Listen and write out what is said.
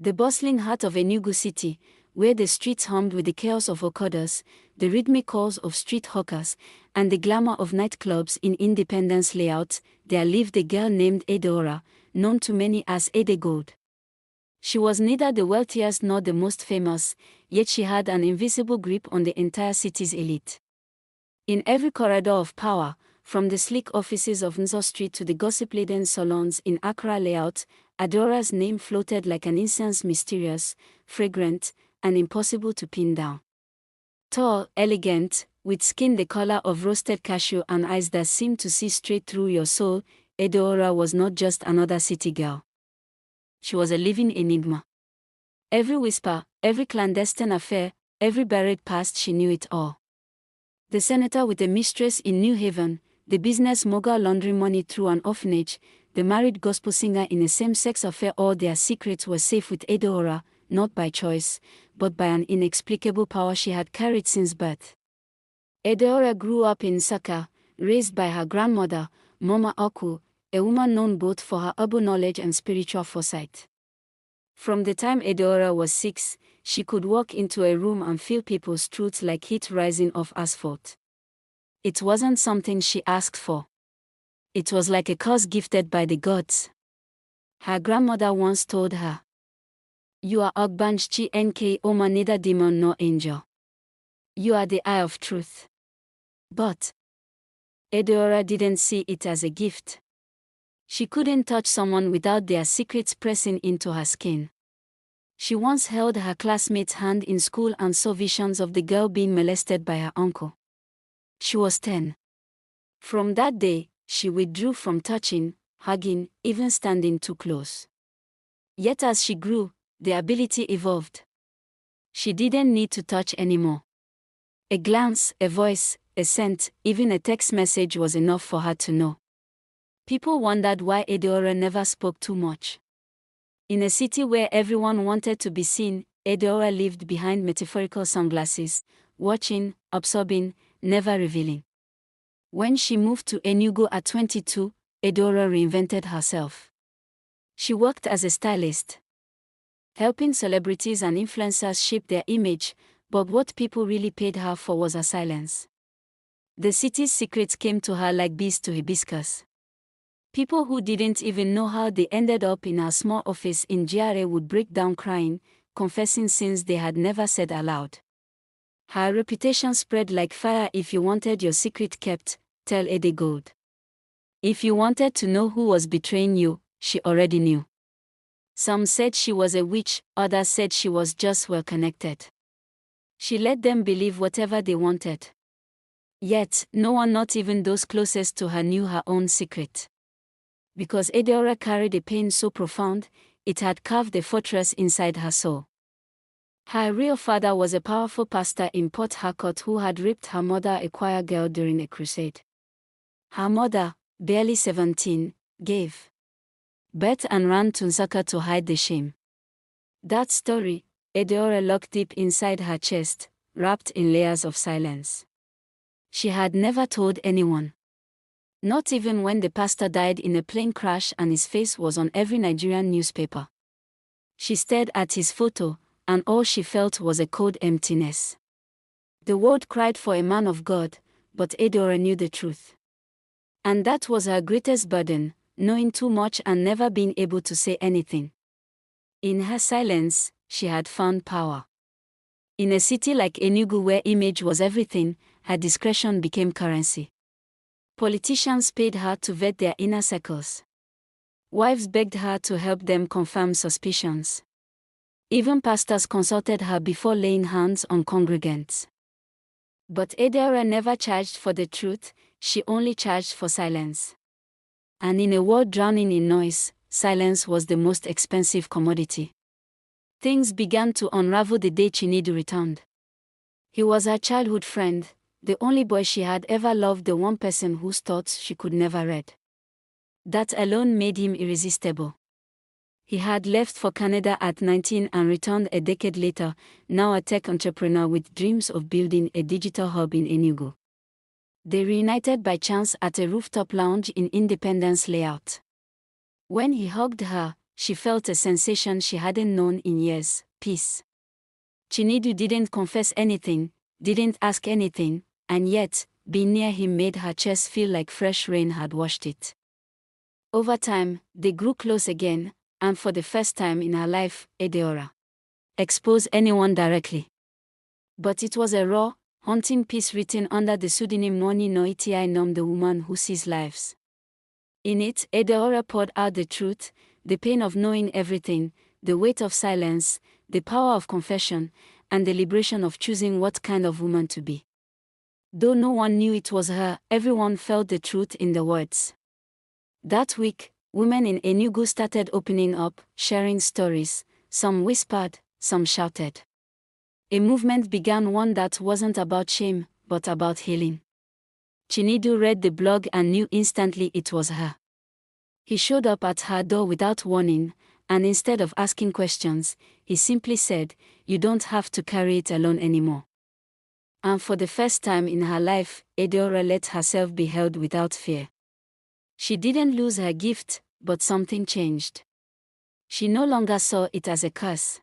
The bustling heart of Enugu City, where the streets hummed with the chaos of Okadas, the rhythmic calls of street hawkers, and the glamour of nightclubs in Independence Layout, there lived a girl named Adaora, known to many as Ede Gold. She was neither the wealthiest nor the most famous, yet she had an invisible grip on the entire city's elite. In every corridor of power, from the sleek offices of Nzo Street to the gossip-laden salons in Accra Layout, Adaora's name floated like an incense, mysterious, fragrant, and impossible to pin down. Tall, elegant, with skin the color of roasted cashew and eyes that seemed to see straight through your soul, Adaora was not just another city girl. She was a living enigma. Every whisper, every clandestine affair, every buried past, she knew it all. The senator with a mistress in New Haven, the business mogul laundering money through an orphanage, the married gospel singer in a same-sex affair, all their secrets were safe with Adaora, not by choice, but by an inexplicable power she had carried since birth. Adaora grew up in Nsukka, raised by her grandmother, Mama Oku, a woman known both for her herbal knowledge and spiritual foresight. From the time Adaora was 6, she could walk into a room and feel people's truths like heat rising off asphalt. It wasn't something she asked for. It was like a curse gifted by the gods. Her grandmother once told her, "You are Ogbanchi Nk Oma, neither demon nor angel. You are the eye of truth." But Adaora didn't see it as a gift. She couldn't touch someone without their secrets pressing into her skin. She once held her classmate's hand in school and saw visions of the girl being molested by her uncle. She was 10. From that day, she withdrew from touching, hugging, even standing too close. Yet as she grew, the ability evolved. She didn't need to touch anymore. A glance, a voice, a scent, even a text message was enough for her to know. People wondered why Adaora never spoke too much. In a city where everyone wanted to be seen, Adaora lived behind metaphorical sunglasses, watching, absorbing, never revealing. When she moved to Enugu at 22, Adaora reinvented herself. She worked as a stylist, helping celebrities and influencers shape their image, but what people really paid her for was her silence. The city's secrets came to her like bees to hibiscus. People who didn't even know how they ended up in her small office in GRA would break down crying, confessing sins they had never said aloud. Her reputation spread like fire. If you wanted your secret kept, tell Ede Gold. If you wanted to know who was betraying you, she already knew. Some said she was a witch, others said she was just well connected. She let them believe whatever they wanted. Yet, no one, not even those closest to her, knew her own secret. Because Adaora carried a pain so profound, it had carved a fortress inside her soul. Her real father was a powerful pastor in Port Harcourt who had raped her mother, a choir girl, during a crusade. Her mother, barely 17, gave birth and ran to Nsukka to hide the shame. That story, Adaora locked deep inside her chest, wrapped in layers of silence. She had never told anyone. Not even when the pastor died in a plane crash and his face was on every Nigerian newspaper. She stared at his photo, and all she felt was a cold emptiness. The world cried for a man of God, but Adaora knew the truth. And that was her greatest burden, knowing too much and never being able to say anything. In her silence, she had found power. In a city like Enugu where image was everything, her discretion became currency. Politicians paid her to vet their inner circles. Wives begged her to help them confirm suspicions. Even pastors consulted her before laying hands on congregants. But Adaora never charged for the truth, she only charged for silence. And in a world drowning in noise, silence was the most expensive commodity. Things began to unravel the day Chinedu returned. He was her childhood friend, the only boy she had ever loved, the one person whose thoughts she could never read. That alone made him irresistible. He had left for Canada at 19 and returned a decade later, now a tech entrepreneur with dreams of building a digital hub in Enugu. They reunited by chance at a rooftop lounge in Independence Layout. When he hugged her, she felt a sensation she hadn't known in years: peace. Chinedu didn't confess anything, didn't ask anything, and yet, being near him made her chest feel like fresh rain had washed it. Over time, they grew close again, and for the first time in her life, Adaora exposed anyone directly. But it was a raw, haunting piece written under the pseudonym Noni no Iti Nom, the woman who sees lives. In it, Adaora poured out the truth, the pain of knowing everything, the weight of silence, the power of confession, and the liberation of choosing what kind of woman to be. Though no one knew it was her, everyone felt the truth in the words. That week, women in Enugu started opening up, sharing stories. Some whispered, some shouted. A movement began, one that wasn't about shame, but about healing. Chinedu read the blog and knew instantly it was her. He showed up at her door without warning, and instead of asking questions, he simply said, "You don't have to carry it alone anymore." And for the first time in her life, Adaora let herself be held without fear. She didn't lose her gift, but something changed. She no longer saw it as a curse.